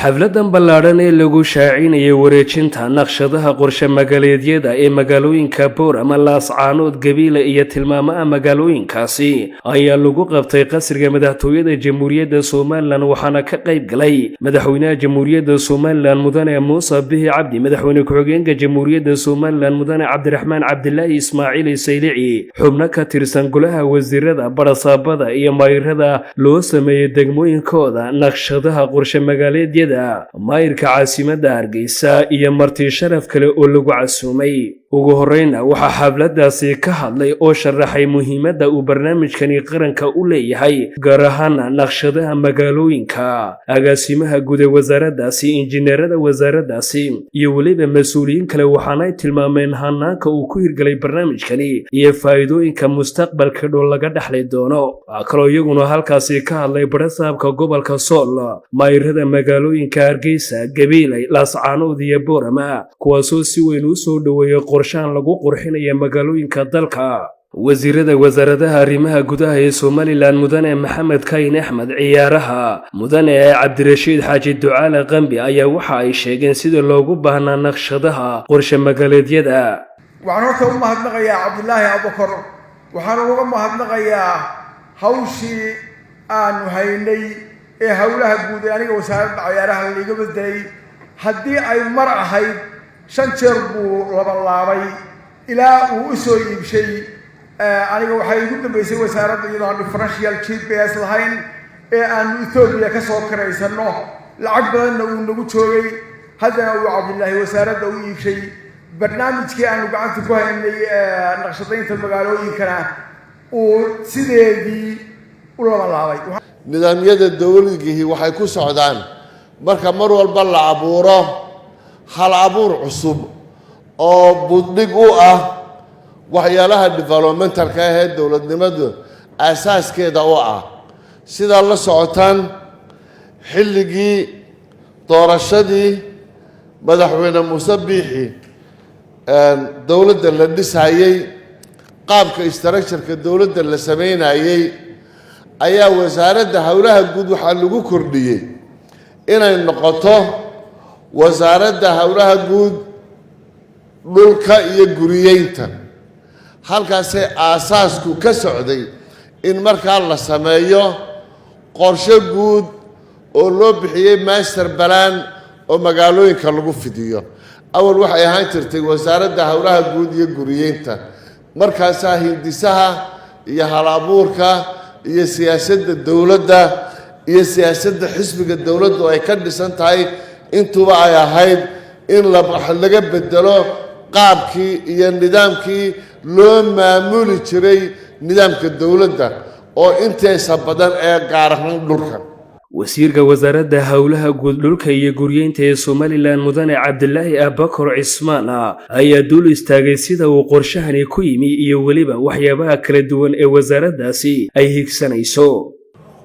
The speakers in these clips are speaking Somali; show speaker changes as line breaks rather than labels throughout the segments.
xafladan ballaaran ee lagu shaacinayay wareejinta naqshadaha qorshe magaaleedyada ee magaalooyinka Boorama, Laascaanood, Gabiile iyo tilmaamaha magaalooyinkaasi ayaa lagu qabtay qasriga madaxtooyada Jamhuuriyadda Soomaaliland waxaana ka qayb galay madaxweynaha Jamhuuriyadda Soomaaliland Mudane Muuse Bihi Cabdi, madaxweyne ku-xigeenka Jamhuuriyadda Soomaaliland Mudane Cabdiraxmaan Cabdilaahi Ismaaciil Saylici, xubno ka tirsan golaha wasiirada, barasaabada iyo maayirada loo sameeyay degmooyinkooda naqshadaha qorshe magaaleedyada maayirka caasimadda Hargeysa iyo marti sharaf kale oo lagu casuumay. ugu horeyna waxaa xafladaasi ka hadlay oo sharaxay muhiimadda uu barnaamijkani qaranka u leeyahay, gaar ahaan naqshadaha magaalooyinka, agaasimaha guud ee wasaaraddaasi, injineerada wasaaraddaasi iyo weliba mas-uuliyiin kale, waxaanay tilmaameen hanaanka uu ku hirgalay barnaamijkani iyo faa'iidooyinka mustaqbalka dhow laga dhaxli doono. waxaa kaloo iyaguna halkaasi ka hadlay barasaabka gobolka Sool, maayirada magaalooyinka Hargeysa, Gabiile, Laascaanood iyo Boorama, kuwaasoo si weyn u soo dhaweeyay qorshahan lagu qurxinayo magaalooyinka dalka. wasiirada wasaaradaha arrimaha gudaha ee Somaliland Mudane Maxamed Kayn Axmed, ciyaaraha Mudane Cabdirashiid Xaaji Ducaale Qambi ayaa waxa ay sheegeen sida loogu baahnaa naqshadaha qorshe magaaleedyada.
waxaan horta u mahadnaqayaa Cabdilaahi Abubakar, waxaan uga mahadnaqayaa hawshii aanu haynay ee hawlaha guud ee aniga wasaaradda ciyaaraha liiga bedelay. haddii ay mar ahayd 5 jeer buu laabay ilaa uu u soo iibshay. aniga waxay ugu dambeysay wasaaradda iyadoo differential GPS lahayn ee aan Ethiopia ka soo kareysano, lacag badanna uu nagu joogay. haddana uu Cabdilaahi wasaaradda u iibshay barnaamijkii aanu gacanta ku haynay naqshadaynta magaalooyinkana uu sideedii u laabay.
nidaamyada dawladgihi waxay ku socdaan marka mar walba la abuuro hal abuur cusub oo buddig u ah waxyaalaha developmentalka ah ee dawladnimadu asaaskeeda u ah. sida la socotaan xilligii doorashadii madaxweyne Muuse Bihi dawladda la dhisayay, qaabka structure-ka dawladda la sameynayay, ayaa wasaaradda hawlaha guud waxaa lagu kordhiyey inay noqoto wasaaradda hawlaha guud dhulka iyo guriyeynta. halkaasay aasaasku ka socday in markaa la sameeyo qorshe guud oo loo bixiyey master plan oo magaalooyinka lagu fidiyo. awal waxay ahaan jirtay wasaaradda hawlaha guud iyo guriyeynta, markaasaa hindisaha iyo hal-abuurka iyo siyaasadda dawladda iyo siyaasadda xisbiga dawladdu ay ka dhisan tahay intuba ay ahayd in laga bedelo qaabkii iyo nidaamkii loo maamuli jiray nidaamka dawladda oo intiisa badan ee gaar ahaan dhulka.
wasiirka wasaaradda hawlaha guud, dhulka iyo guriyeynta ee Somaliland Mudane Cabdilaahi Abubakar Cismaan ayaa dul istaagay sida uu qorshahani ku yimi iyo weliba waxyaabaha kala duwan ee wasaaraddaasi ay higsanayso.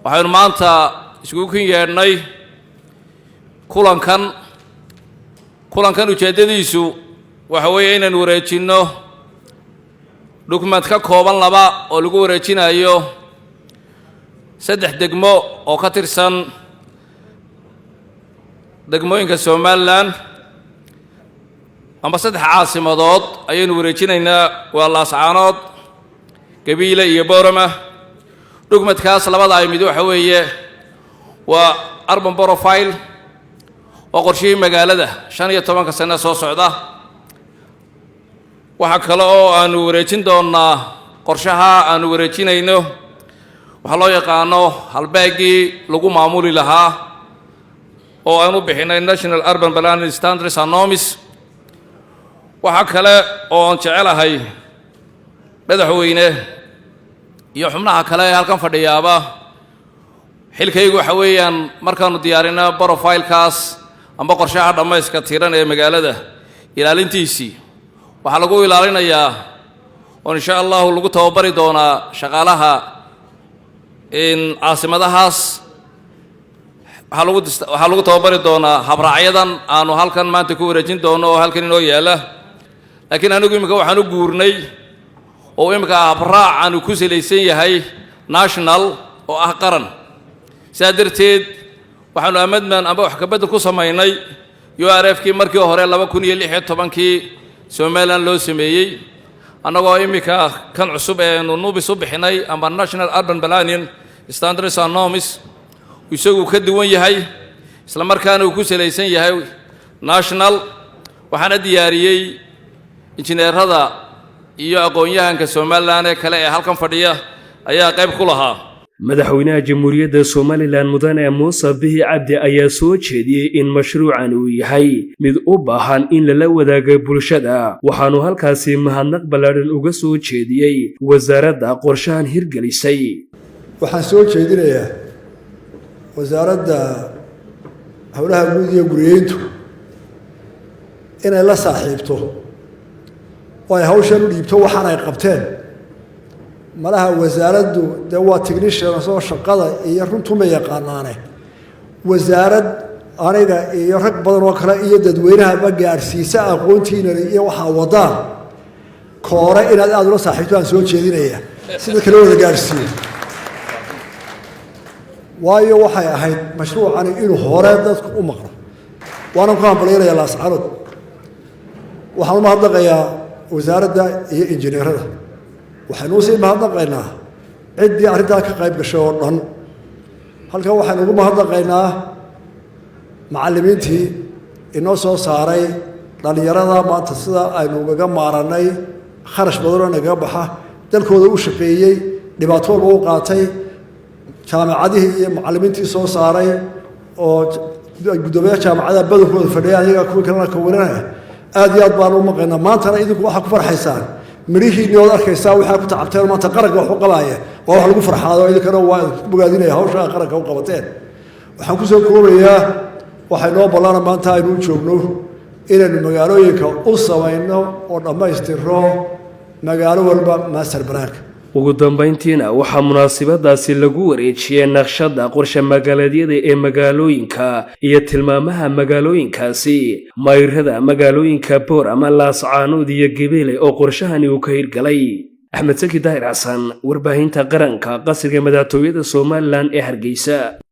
waxaynu maanta isugu yeedhnay kulankan ujeedadiisu waxa weeye inaan wareejinno document ka kooban 2 oo lagu wareejinayo 3 degmo oo ka tirsan degmooyinka Somaliland ama 3 caasimadood ayaynu wareejinaynaa, waa Laascaanood, Gabiile iyo Boorama. documentkaas labada ay mid waxa weeye waa urban profile oo qorshihii magaalada 15 sano soo socda. waxa kale oo aanu wareejin doonaa qorshaha aanu wareejinayno waxa loo yaqaano halbeegii lagu maamuli lahaa oo aanu bixinay National Urban Planning Standards and Norms. waxa kale oo aan jecelahay madaxweyne iyo xubnaha kale ee halkan fadhiyaaba xilkaygu waxa weeyaan markaanu diyaarino profile-kaas amba qorshaha dhammayska tiran ee magaalada ilaalintiisii waxaa lagu ilaalinayaa oo insha Allah lagu tababari doonaa shaqaalaha caasimadahaas. waxaa lagu tababari doonaa habraacyadan aanu halkan maanta ku wareejin doono oo halkan inoo yaala. laakiin anigu imika waxaan u guurnay oo imika habraac aanu ku salaysan yahay national oo ah qaran. sidaa darteed waxaanu amendment amba wax ka bedel ku samaynay URF-kii markii hore 2016 Somaliland loo sameeyay annagoo imika kan cusub ee nubis u bixinay amba National Urban Planning Standards and Norms isagu ka duwan yahay isla markaana uu ku salaysan yahay national waxaana diyaariyay injineerada iyo aqoon-yahanka Somaliland ee kale ee halkan fadhiya ayaa qayb ku lahaa
madaxweynaha jamhuuriyadda Somaliland mudane Muuse Bihi Cabdi ayaa soo jeediyay in mashruucan uu yahay mid u baahan in la wadaago bulshada waxaanu halkaasi mahadnaq ballaaran uga soo jeediyay wasaaradda qorshahan hirgelisay
waxaan soo jeedinayaa wasaaradda hawlaha guud iyo guriyeyntu inay la saaxiibto oo ay hawshan u dhiibto waxaan ay qabteen malaha wasaaraddu de waa technician soo shaqada iyo runtu ma yaqaanaane wasaarad aniga iyo rag badan oo kale iyo dadweynaha ba gaarsiisa aqoontiina iyo waxa wadaan koore inaad aad ula saaxiibto aan soo jeedinaya sida kale wada gaarsiin waayo waxay ahayd mashruucani inuu hore dadku u maqlo waana ku hambalyeynaya laascaanood waxaan u mahadnaqayaa wasaaradda iyo injineerada waxaynu sii mahadnaqaynaa ciddii arrintaa ka qayb gashay oo dhan halkan waxaynu ugu mahadnaqaynaa macallimiintii inoo soo saaray dhallinyarada maanta sida aynu ugaga maarannay kharash badanoo nagaga baxa dalkooda u shaqeeyey dhibaato walba u qaatay jaamacadihii iyo macallimiintii soo saaray oo guddoomiyaha jaamacadaha badankooda fadhiya ayaga kuwii kalena ka warinaya aad iyo aad baanu u maqaynaa maantana idinku waxaa ku farxaysaan midhihiinni ood arkaysaa waxaa ku tacabteen maanta qaranka wax u qabaaya waa wax lagu farxaado idinkana waa bogaadinaya hawsha qaranka u qabateen waxaan ku soo koobayaa waxay noo ballana maanta aynu u joogno inaynu magaalooyinka u samayno oo dhammaystirno magaalo walba master banaanka
ugu dambeyntiina waxaa munaasabadaasi lagu wareejiyay naqshadda qorshe magaaleedyada ee magaalooyinka iyo tilmaamaha magaalooyinkaasi mayrada magaalooyinka Boor ama Laascaanood iyo Gabeele oo qorshahani uu ka hirgalay Axmed Saki Daahir Xasan warbaahinta qaranka qasriga madaxtooyada Somaliland ee Hargeysa.